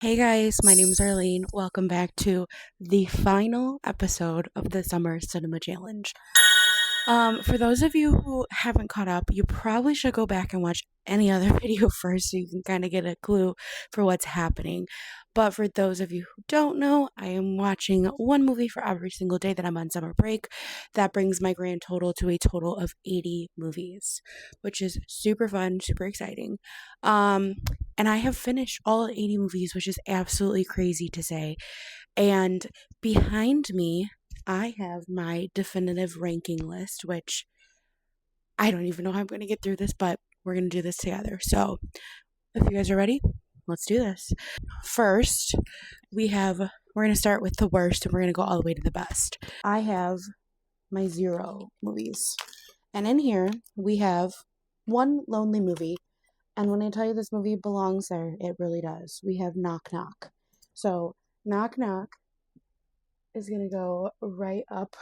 Hey guys, my name is Arlene. Welcome back to the final episode of the Summer Cinema Challenge. For those of you who haven't caught up, you probably should go back and watch any other video first so you can kind of get a clue for what's happening. But for those of you who don't know, I am watching one movie for every single day that I'm on summer break. That brings my grand total to a total of 80 movies, which is super fun, super exciting. Um, and I have finished all 80 movies, which is absolutely crazy to say. And behind me, I have my definitive ranking list, which I don't even know how I'm going to get through this, but we're going to do this together. So, if you guys are ready, let's do this. First, we're going to start with the worst and we're going to go all the way to the best. I have my 0 movies. And in here, we have one lonely movie. And when I tell you this movie belongs there, it really does. We have Knock Knock. So, Knock Knock is going to go right up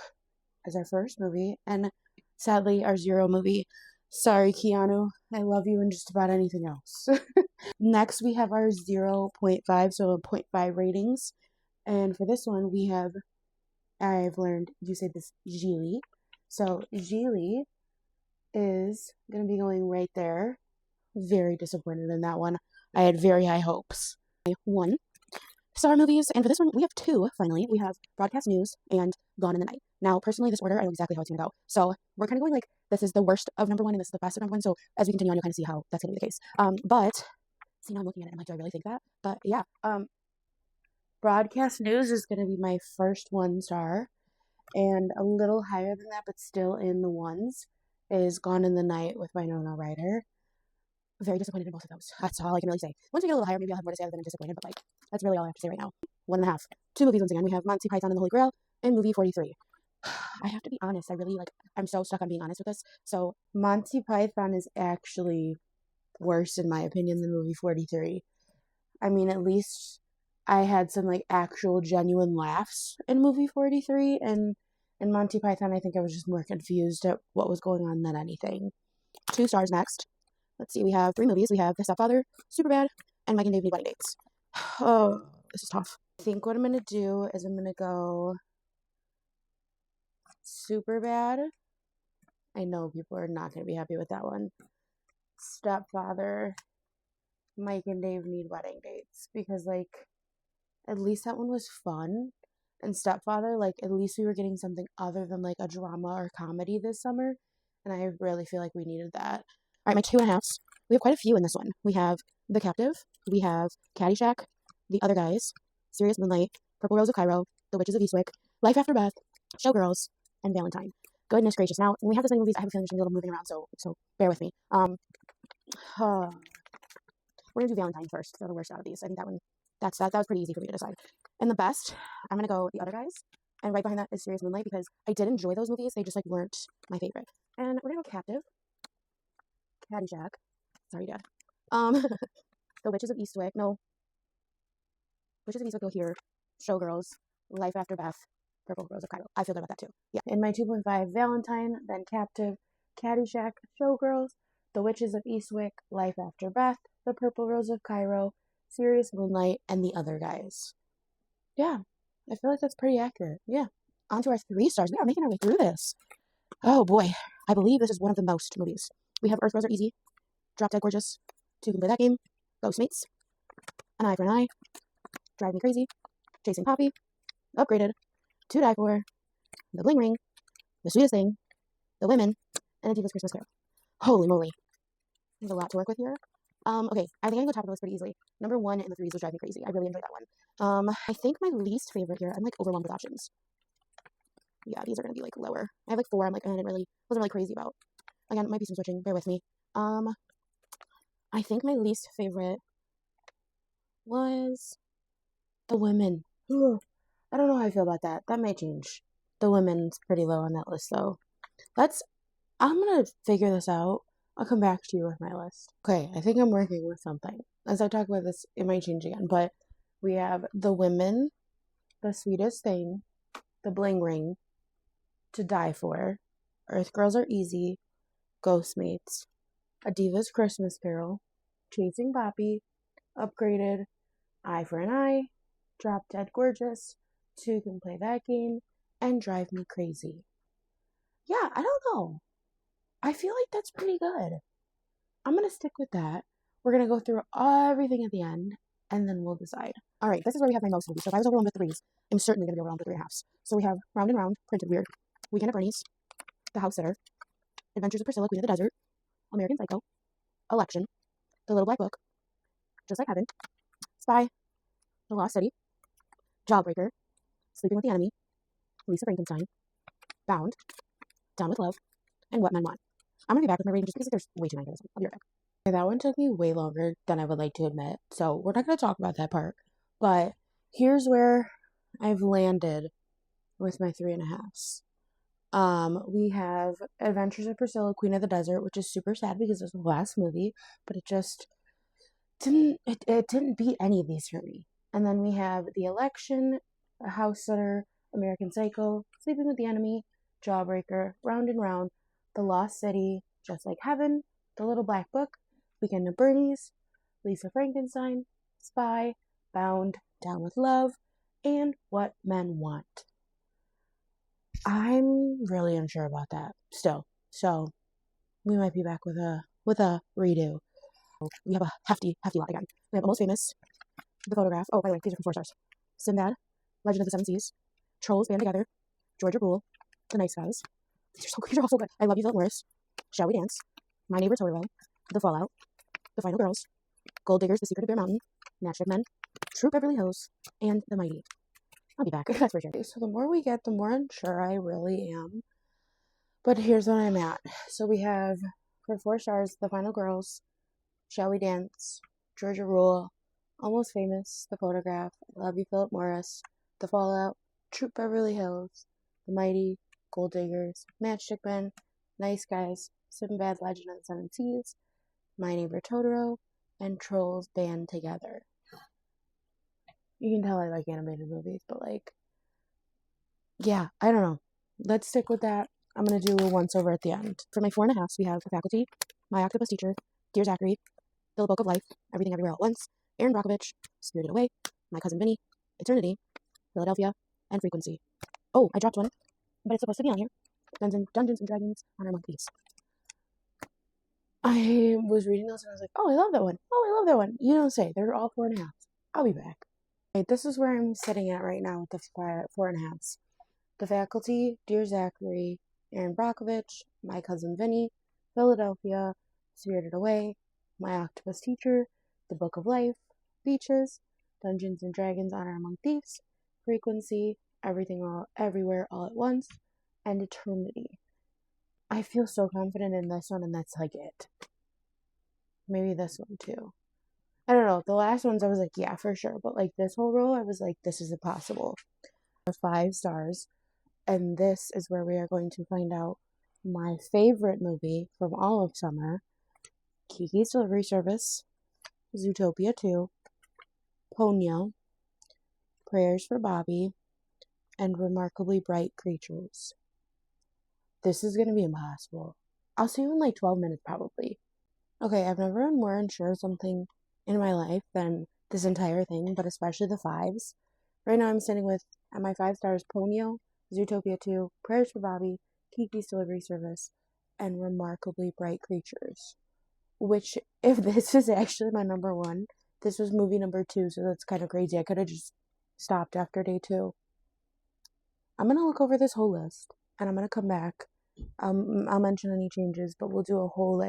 as our first movie, and sadly, our 0 movie. Sorry, Keanu. I love you and just about anything else. Next, we have our zero point 0.5, so 0.5 ratings. And for this one, I've learned, you say this, Geely. So, Geely is going to be going right there. Very disappointed in that one. I had very high hopes. 1 star movies, and for this one, we have 2, finally. We have Broadcast News and Gone in the Night. Now, personally, this order, I know exactly how it's going to go. So, we're kind of going like, this is the worst of number 1, and this is the best of number 1, so as we continue on, you'll kind of see how that's going to be the case. See, now I'm looking at it, I'm like, do I really think that? But, yeah, Broadcast News is going to be my first 1 star, and a little higher than that, but still in the ones, is Gone in the Night with Winona Ryder. Very disappointed in both of those. That's all I can really say. Once we get a little higher, maybe I'll have more to say other than I'm disappointed, but like, that's really all I have to say right now. 1.5. 2 movies once again. We have Monty Python and the Holy Grail and movie 43. I have to be honest. I'm so stuck on being honest with this. So, Monty Python is actually worse, in my opinion, than movie 43. I mean, at least I had some like actual genuine laughs in movie 43, and in Monty Python, I think I was just more confused at what was going on than anything. 2 stars next. Let's see, we have 3 movies. We have The Stepfather, Superbad, and Mike and Dave Need Wedding Dates. Oh, this is tough. I think what I'm going to do is I'm going to go Superbad. I know people are not going to be happy with that one. Stepfather, Mike and Dave Need Wedding Dates. Because, like, at least that one was fun. And Stepfather, like, at least we were getting something other than, like, a drama or comedy this summer. And I really feel like we needed that. All right, my 2.5s. We have quite a few in this one. We have The Captive. We have Caddyshack, The Other Guys, Serious Moonlight, Purple Rose of Cairo, The Witches of Eastwick, Life After Beth, Showgirls, and Valentine. Goodness gracious. Now, when we have this many movies, I have a feeling there's going to be a little moving around, so bear with me. We're going to do Valentine first. They're the worst out of these. I think that was pretty easy for me to decide. And the best, I'm going to go The Other Guys. And right behind that is Serious Moonlight because I did enjoy those movies. They just, like, weren't my favorite. And we're going to go Captive, Caddyshack. Sorry, Dad. The Witches of Eastwick. No. Witches of Eastwick go here. Showgirls. Life After Beth. Purple Rose of Cairo. I feel good about that too. Yeah. In my 2.5, Valentine, then Captive, Caddyshack, Showgirls, The Witches of Eastwick, Life After Beth, The Purple Rose of Cairo, Serious Moonlight, and The Other Guys. Yeah. I feel like that's pretty accurate. Yeah. On to our 3 stars. We are making our way through this. Oh boy. I believe this is one of the most movies. We have Earth Girls Are Easy, Drop Dead Gorgeous, Two Can Play That Game, Ghostmates, An Eye for an Eye, Drive Me Crazy, Chasing Poppy, Upgraded, To Die For, The Bling Ring, The Sweetest Thing, The Women, and A Diva's Christmas Carol. Holy moly. There's a lot to work with here. Okay, I think I can go top of the list pretty easily. Number 1 in the 3s was Drive Me Crazy. I really enjoyed that one. I think my least favorite here, I'm like overwhelmed with options. Yeah, these are going to be like lower. I have like 4 I'm like, wasn't really crazy about. Again, it might be some switching, bear with me. I think my least favorite was The Women. Ugh, I don't know how I feel about that. That may change. The Women's pretty low on that list, though. I'm gonna figure this out. I'll come back to you with my list. Okay, I think I'm working with something. As I talk about this, it might change again, but we have The Women, The Sweetest Thing, The Bling Ring, To Die For, Earth Girls Are Easy, Ghostmates, A Diva's Christmas Carol, Chasing Poppy, Upgraded, Eye for an Eye, Drop Dead Gorgeous, Two Can Play That Game, and Drive Me Crazy. Yeah, I don't know. I feel like that's pretty good. I'm going to stick with that. We're going to go through everything at the end, and then we'll decide. All right, this is where we have my most movies. So if I was overwhelmed with threes, I'm certainly going to be overwhelmed with 3.5s. So we have Round and Round, Printed Weird, Weekend at Bernie's, The House Sitter, Adventures of Priscilla, Queen of the Desert, American Psycho, Election, The Little Black Book, Just Like Heaven, Spy, The Lost City, Jawbreaker, Sleeping with the Enemy, Lisa Frankenstein, Bound, Down with Love, and What Men Want. I'm going to be back with my rating just because there's way too many of this one. I'll be right back. Okay, that one took me way longer than I would like to admit, so we're not going to talk about that part. But here's where I've landed with my 3.5s. We have Adventures of Priscilla, Queen of the Desert, which is super sad because it was the last movie, but it just didn't beat any of these for me. And then we have The Election, A House Sitter, American Psycho, Sleeping with the Enemy, Jawbreaker, Round and Round, The Lost City, Just Like Heaven, The Little Black Book, Weekend at Bernie's, Lisa Frankenstein, Spy, Bound, Down with Love, and What Men Want. I'm really unsure about that still, so we might be back with a redo. We have a hefty lot again. We have Almost Famous, The Photograph. Oh, by the way, these are from 4 stars. Sinbad, Legend of the Seven Seas, Trolls Band Together, Georgia Rule, The Nice Guys. These are all so good. I Love You, Philip Morris, Shall We Dance, My Neighbor Totoro, The Fallout, The Final Girls, Gold Diggers, The Secret of Bear Mountain, Matchstick Men, True Beverly Hills, and The Mighty. I'll be back. That's for sure. So the more we get, the more unsure I really am. But here's what I'm at. So we have, for 4 stars, The Final Girls, Shall We Dance, Georgia Rule, Almost Famous, The Photograph, I Love You, Philip Morris, The Fallout, Troop Beverly Hills, The Mighty, Gold Diggers, Matchstick Men, Nice Guys, Sinbad, Legend of the Seven Seas, My Neighbor Totoro, and Trolls Band Together. You can tell I like animated movies, but yeah, I don't know. Let's stick with that. I'm going to do a once over at the end. For my 4.5s, we have The Faculty, My Octopus Teacher, Dear Zachary, The Book of Life, Everything Everywhere at Once, Aaron Brockovich, Spirited Away, My Cousin Vinny, Eternity, Philadelphia, and Frequency. Oh, I dropped one, but it's supposed to be on here. Dungeons and Dragons, Honor Among Thieves. I was reading those and I was like, oh, I love that one. Oh, I love that one. You don't say. They're all 4.5s. I'll be back. Okay, this is where I'm sitting at right now with the 4.5s. The Faculty, Dear Zachary, Aaron Brockovich, My Cousin Vinny, Philadelphia, Spirited Away, My Octopus Teacher, The Book of Life, Beaches, Dungeons and Dragons, Honor Among Thieves, Frequency, Everything All Everywhere All at Once, and Eternity. I feel so confident in this one, and that's like it. Maybe this one too. I don't know. The last ones I was like, yeah, for sure. But this whole row, I was like, this is impossible. 5 stars. And this is where we are going to find out my favorite movie from all of summer. Kiki's Delivery Service, Zootopia 2, Ponyo, Prayers for Bobby, and Remarkably Bright Creatures. This is going to be impossible. I'll see you in 12 minutes probably. Okay, I've never been more unsure of something in my life than this entire thing, but especially the 5s. Right now I'm standing with, at my 5 stars, Ponyo, Zootopia 2, Prayers for Bobby, Kiki's Delivery Service, and Remarkably Bright Creatures. Which, if this is actually my number 1, this was movie number 2, so that's kind of crazy. I could have just stopped after day 2. I'm going to look over this whole list, and I'm going to come back. I'll mention any changes, but we'll do a whole,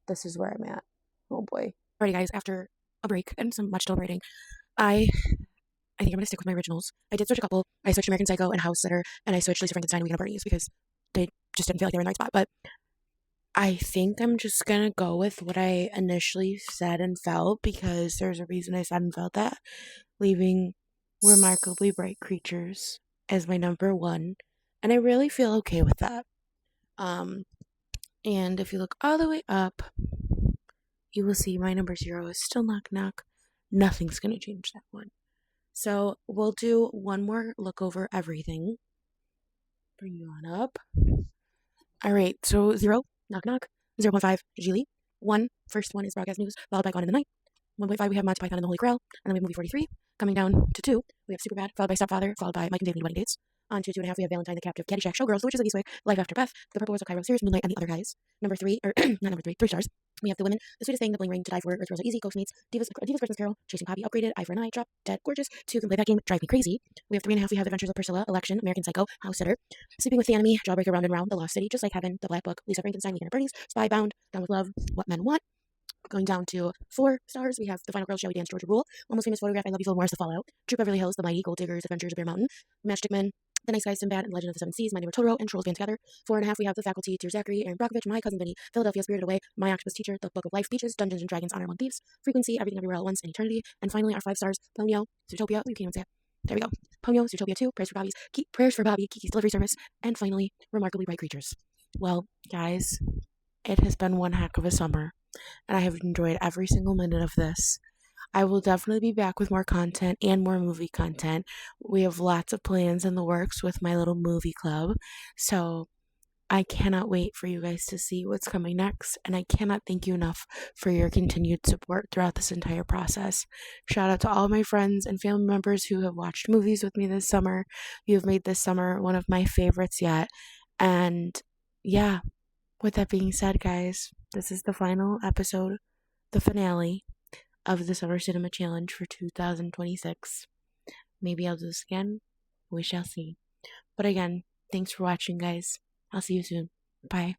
this is where I'm at. Oh boy. Alrighty guys, after a break and some much deliberating, I think I'm going to stick with my originals. I did switch a couple. I switched American Psycho and House Sitter, and I switched Lisa Frankenstein and Weekend at Bernie's because they just didn't feel like they were in the right spot. But I think I'm just going to go with what I initially said and felt because there's a reason I said and felt that. Leaving Remarkably Bright Creatures as my number 1. And I really feel okay with that. And if you look all the way up, you will see my number 0 is still Knock Knock. Nothing's going to change that one. So we'll do one more look over everything. Bring you on up. All right, so 0, Knock Knock. 0.5, Gigli. 1, first one is Broadcast News, followed by Gone in the Night. 1.5, we have Monty Python and the Holy Grail. And then we have movie 43. Coming down to 2, we have Superbad, followed by Stepfather, followed by Mike and Dave Need Wedding Dates. On to 2.5, we have Valentine the Captive, Caddyshack, Showgirls, The Witches of Eastwick, Life After Beth, The Purple Rose of Cairo, Serious Moonlight, and The Other Guys. Number 3, or not number 3, 3 stars. We have The Women, The Sweetest Thing, The Bling Ring, To Die For, Earth Rose Easy, Ghostmates, Divas Christmas Carol, Chasing Poppy, Upgraded, Eye for an Eye, Drop Dead Gorgeous, 2 Can Play That Game, Drive Me Crazy. We have 3.5, we have Adventures of Priscilla, Election, American Psycho, House Sitter, Sleeping with the Enemy, Jawbreaker, Round and Round, The Lost City, Just Like Heaven, The Black Book, Lisa Frankenstein, Weekend at Bernie's, Spy Bound, Down with Love, What Men Want. Going down to 4 stars, we have The Final Girl, Shall We Dance, Georgia Rule, Almost Famous Photograph, I Love You, Phil Morris, The Fallout, True Beverly Hills, The Mighty, Gold Diggers, Adventures of Bear Mountain, Matchstick Men, The Nice Guys, Sinbad, and Legend of the Seven Seas, My Neighbor Totoro, and Trolls Band Together. 4.5, we have The Faculty, Dear Zachary, Aaron Brockovich, My Cousin Vinny, Philadelphia, Spirited Away, My Octopus Teacher, The Book of Life, Beaches, Dungeons and Dragons, Honor Among Thieves, Frequency, Everything Everywhere All at Once, and Eternity. And finally, our 5 stars, Ponyo, Zootopia, you can't even say it. There we go. Ponyo, Zootopia 2, Prayers for Bobby, Kiki's Delivery Service, and finally, Remarkably Bright Creatures. Well, guys, it has been one heck of a summer, and I have enjoyed every single minute of this. I will definitely be back with more content and more movie content. We have lots of plans in the works with my little movie club, so I cannot wait for you guys to see what's coming next, and I cannot thank you enough for your continued support throughout this entire process. Shout out to all my friends and family members who have watched movies with me this summer. You have made this summer one of my favorites yet, and yeah, with that being said, guys, this is the final episode, the finale of the Summer Cinema Challenge for 2026. Maybe I'll do this again. We shall see. But again, thanks for watching, guys. I'll see you soon. Bye.